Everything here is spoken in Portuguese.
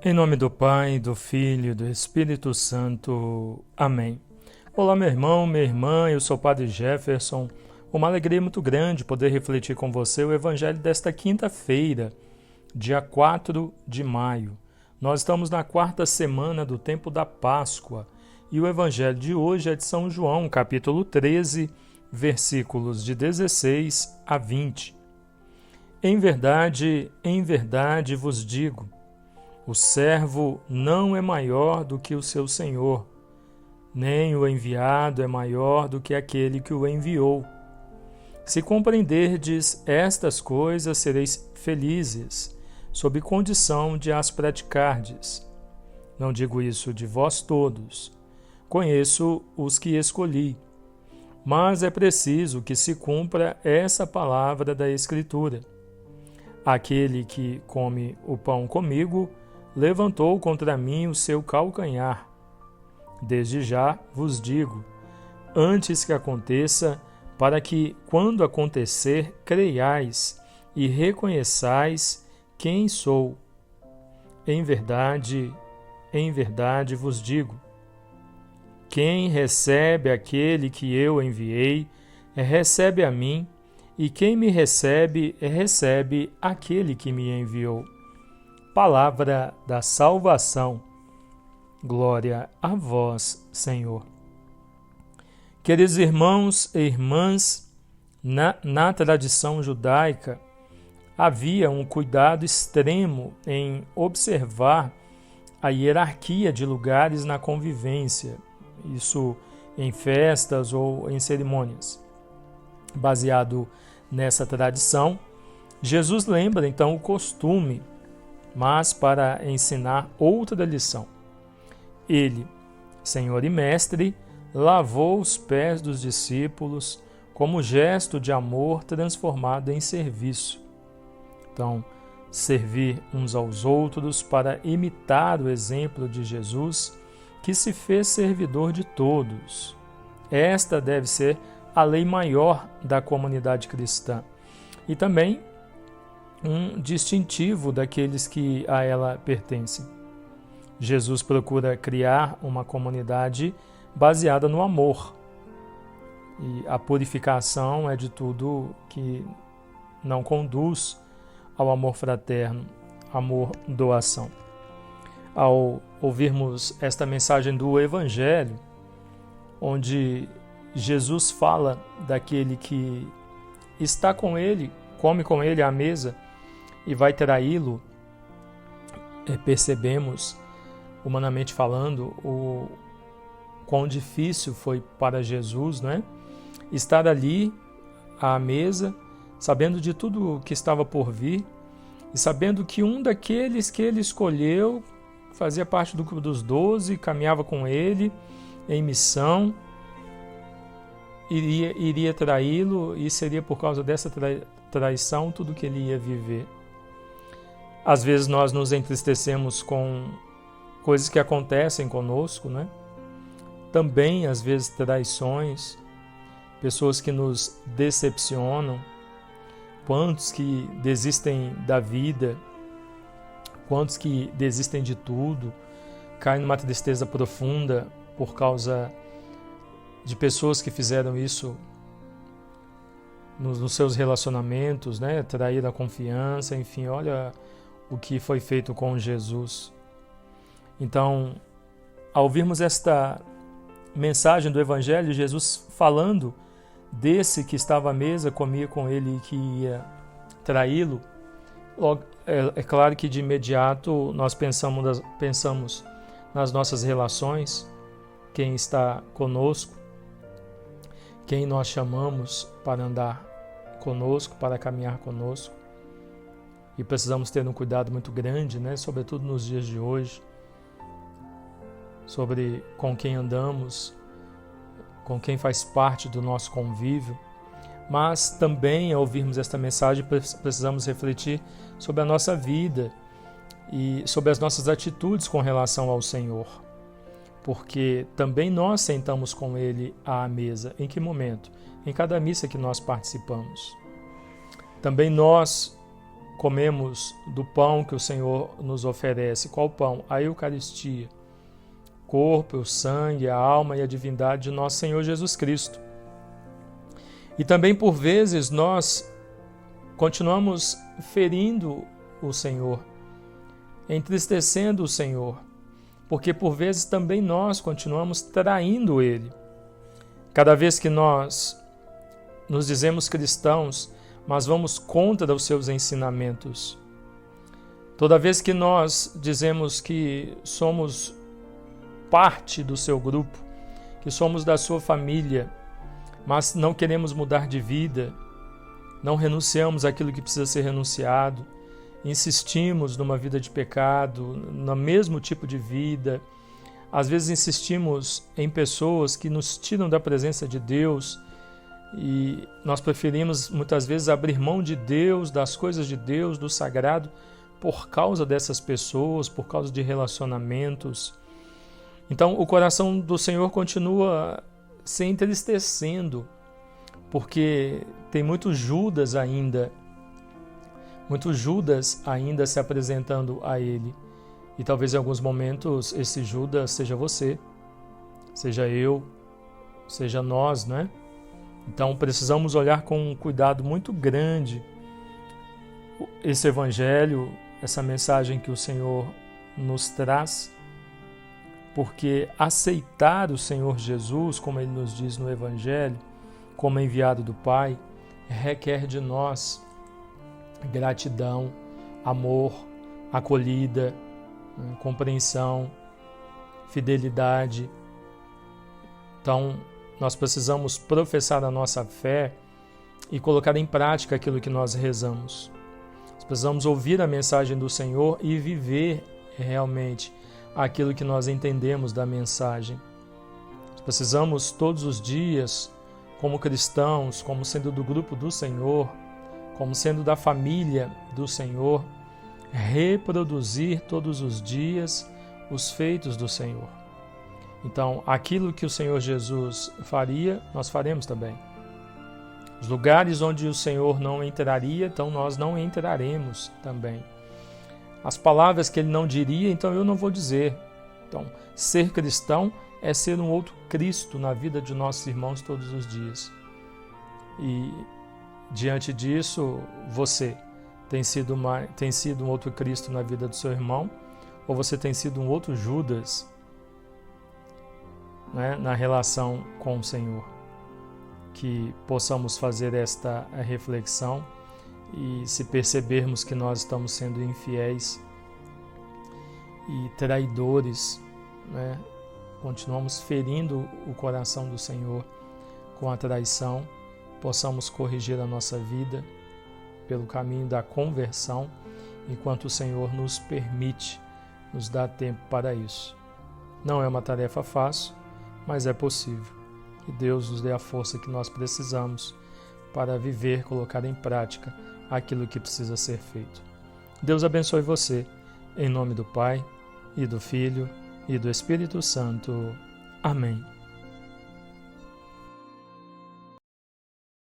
Em nome do Pai, do Filho e do Espírito Santo. Amém. Olá, meu irmão, minha irmã, eu sou o Padre Jefferson. Uma alegria muito grande poder refletir com você o Evangelho desta quinta-feira, dia 4 de maio. Nós estamos na quarta semana do tempo da Páscoa e o Evangelho de hoje é de São João, capítulo 13, versículos de 16 a 20. Em verdade vos digo, o servo não é maior do que o seu senhor, nem o enviado é maior do que aquele que o enviou. Se compreenderdes estas coisas, sereis felizes, sob condição de as praticardes. Não digo isso de vós todos. Conheço os que escolhi. Mas é preciso que se cumpra essa palavra da Escritura. Aquele que come o pão comigo, levantou contra mim o seu calcanhar. Desde já vos digo, antes que aconteça, para que, quando acontecer, creiais e reconheçais quem sou. Em verdade vos digo, quem recebe aquele que eu enviei, recebe a mim, e quem me recebe, recebe aquele que me enviou. Palavra da salvação. Glória a vós, Senhor. Queridos irmãos e irmãs, na tradição judaica, havia um cuidado extremo em observar a hierarquia de lugares na convivência, isso em festas ou em cerimônias. Baseado nessa tradição, Jesus lembra então o costume, mas para ensinar outra lição. Ele, Senhor e Mestre, lavou os pés dos discípulos como gesto de amor transformado em serviço. Então, servir uns aos outros para imitar o exemplo de Jesus, que se fez servidor de todos. Esta deve ser a lei maior da comunidade cristã e também um distintivo daqueles que a ela pertencem. Jesus procura criar uma comunidade baseada no amor. E a purificação é de tudo que não conduz ao amor fraterno, amor doação. Ao ouvirmos esta mensagem do Evangelho, onde Jesus fala daquele que está com ele, come com ele à mesa e vai traí-lo, percebemos, humanamente falando, o quão difícil foi para Jesus, né? Estar ali à mesa, sabendo de tudo o que estava por vir e sabendo que um daqueles que ele escolheu fazia parte do grupo dos 12, caminhava com ele em missão, iria traí-lo e seria por causa dessa traição tudo que ele ia viver. Às vezes nós nos entristecemos com coisas que acontecem conosco, né? Também, às vezes, traições, pessoas que nos decepcionam, quantos que desistem da vida, quantos que desistem de tudo, caem numa tristeza profunda por causa de pessoas que fizeram isso nos seus relacionamentos, né? Trair a confiança, enfim, olha o que foi feito com Jesus. Então, ao ouvirmos esta mensagem do Evangelho, Jesus falando desse que estava à mesa, comia com ele e que ia traí-lo, é claro que de imediato nós pensamos nas nossas relações, quem está conosco, quem nós chamamos para andar conosco, para caminhar conosco. E precisamos ter um cuidado muito grande, né? Sobretudo nos dias de hoje, sobre com quem andamos, com quem faz parte do nosso convívio. Mas também, ao ouvirmos esta mensagem, precisamos refletir sobre a nossa vida e sobre as nossas atitudes com relação ao Senhor. Porque também nós sentamos com Ele à mesa. Em que momento? Em cada missa que nós participamos. Também nós comemos do pão que o Senhor nos oferece. Qual pão? A Eucaristia. Corpo, o sangue, a alma e a divindade de nosso Senhor Jesus Cristo. E também, por vezes, nós continuamos ferindo o Senhor, entristecendo o Senhor, porque por vezes também nós continuamos traindo Ele. Cada vez que nós nos dizemos cristãos, mas vamos contra os seus ensinamentos. Toda vez que nós dizemos que somos parte do seu grupo, que somos da sua família, mas não queremos mudar de vida, não renunciamos àquilo que precisa ser renunciado, insistimos numa vida de pecado, no mesmo tipo de vida, às vezes insistimos em pessoas que nos tiram da presença de Deus e nós preferimos muitas vezes abrir mão de Deus, das coisas de Deus, do sagrado, por causa dessas pessoas, por causa de relacionamentos. Então o coração do Senhor continua se entristecendo, porque tem muito Judas ainda se apresentando a Ele. E talvez em alguns momentos esse Judas seja você, seja eu, seja nós, né? Então precisamos olhar com um cuidado muito grande esse Evangelho, essa mensagem que o Senhor nos traz, porque aceitar o Senhor Jesus, como Ele nos diz no Evangelho, como enviado do Pai, requer de nós gratidão, amor, acolhida, compreensão, fidelidade. Então, nós precisamos professar a nossa fé e colocar em prática aquilo que nós rezamos. Nós precisamos ouvir a mensagem do Senhor e viver realmente aquilo que nós entendemos da mensagem. Nós precisamos todos os dias, como cristãos, como sendo do grupo do Senhor, como sendo da família do Senhor, reproduzir todos os dias os feitos do Senhor. Então, aquilo que o Senhor Jesus faria, nós faremos também. Os lugares onde o Senhor não entraria, então nós não entraremos também. As palavras que Ele não diria, então eu não vou dizer. Então, ser cristão é ser um outro Cristo na vida de nossos irmãos todos os dias. E diante disso, você tem sido um outro Cristo na vida do seu irmão, ou você tem sido um outro Judas, né, na relação com o Senhor? Que possamos fazer esta reflexão e, se percebermos que nós estamos sendo infiéis e traidores, né, continuamos ferindo o coração do Senhor com a traição, possamos corrigir a nossa vida pelo caminho da conversão, enquanto o Senhor nos permite, nos dá tempo para isso. Não é uma tarefa fácil, mas é possível. Que Deus nos dê a força que nós precisamos para viver, colocar em prática aquilo que precisa ser feito. Deus abençoe você, em nome do Pai, e do Filho, e do Espírito Santo. Amém.